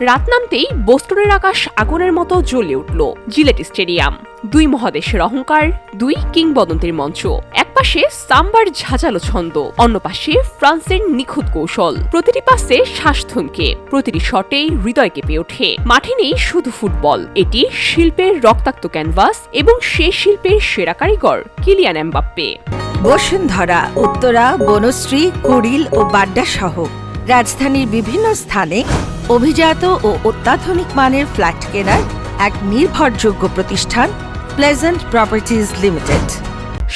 রাত নামতেই বোস্টনের আকাশ আগুনের মতো জ্বলে উঠল জিলেট স্টেডিয়াম। দুই মহাদেশের অহংকার, দুই কিংবদন্তির মঞ্চ। একপাশে সাম্বার ঝাঁঝালো ছন্দ, অন্য পাশে ফ্রান্সের নিখুঁত কৌশল। প্রতিটি পাসে শ্বাস থমকে, প্রতিটি শটেই হৃদয় কেঁপে ওঠে। মাঠে নেই শুধু ফুটবল, এটি শিল্পের রক্তাক্ত ক্যানভাস এবং সে শিল্পের সেরা কারিগর কিলিয়ান এমবাপ্পে। বসুন্ধরা, উত্তরা, বনশ্রী, কুড়িল ও বাড্ডা সহ রাজধানীর বিভিন্ন স্থানে অভিজাত ও অত্যাধুনিক মানের ফ্ল্যাট কেনার এক নির্ভরযোগ্য প্রতিষ্ঠান প্লেজেন্ট প্রপার্টিজ লিমিটেড।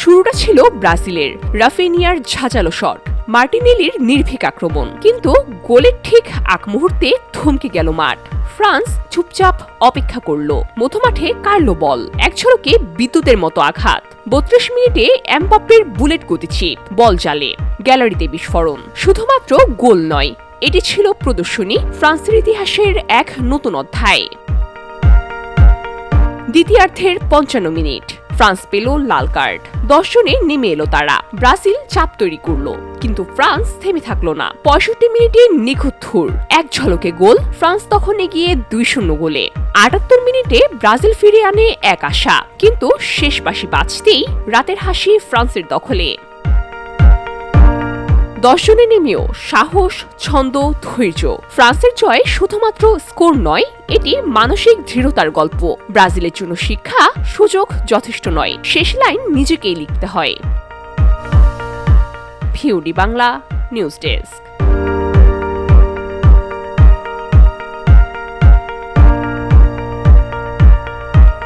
শুরুটা ছিল ব্রাজিলের রাফিনিয়ার ঝাঁঝালো শট, মার্টিনেলির নির্ভীক আক্রমণ, কিন্তু গোলের ঠিক আগ মুহূর্তে থমকে গেল মাঠ। ফ্রান্স চুপচাপ অপেক্ষা করল। মধ্যমাঠে কাড়ল বল, এক ঝলকে বিদ্যুতের মতো আঘাত। ৩২ মিনিটে এমবাপ্পের বুলেট গতিচিপ, বল জালে, গ্যালারিতে বিস্ফোরণ। শুধুমাত্র গোল নয়, এটি ছিল প্রদর্শনী, ফ্রান্সের ইতিহাসের এক নতুন অধ্যায়। দ্বিতীয়ার্ধের ৫৫ মিনিট, ফ্রান্স পেল লাল কার্ড। ১০ জনে নেমে এলো তারা। ব্রাজিল চাপ তৈরি করলো, কিন্তু ফ্রান্স থেমে থাকলো না। ৬৫ মিনিটে নিখুঁত থুর, এক ঝলকে গোল। ফ্রান্স তখন এগিয়ে ২-০ গোলে। ৭৮ মিনিটে ব্রাজিল ফিরে আনে এক আশা, কিন্তু শেষ বাঁশি বাজতেই রাতের হাসি ফ্রান্সের দখলে। ১০ জনে নেমেও সাহস, ছন্দ, ধৈর্য। ফ্রান্সের জয় শুধুমাত্র স্কোর নয়, এটি মানসিক দৃঢ়তার গল্প। ব্রাজিলের জন্য শিক্ষা, সুযোগ যথেষ্ট নয়, শেষ লাইন নিজেকেই লিখতে হয়। VOD Bangla news desk.